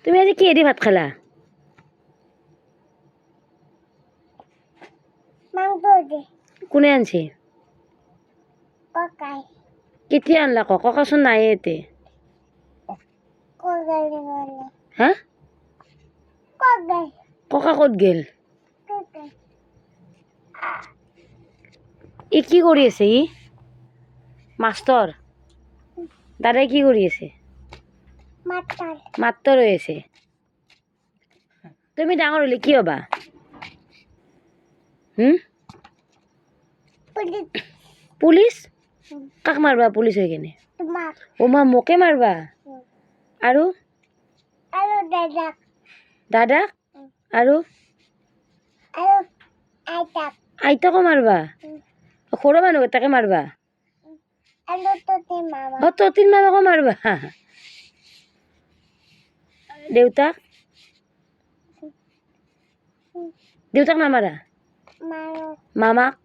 তুমি আজি কিহেদি ভাত খালা? কোনে আনছে? কেতিয়া আনলা? ককাচোন নাই এতে। হা? ককা ক'ত গেল? ই কি কৰি আছে? ই মাষ্টৰ দাদাই কি কৰি আছে? মাত্ৰ হৈ আছে। তুমি ডাঙৰ হলে কি হবা? পুলিচ? কাক মাৰবা পুলিচ হৈ কেনে? মা মোকে মাৰবা? আৰু দাদাক? আৰু আইতাকো মাৰবা? সৰু মানুহ তাকে মাৰবা? ততিন মামাকো মাৰবা? দেউতাক? দেউতাক নামাৰা? মামাক?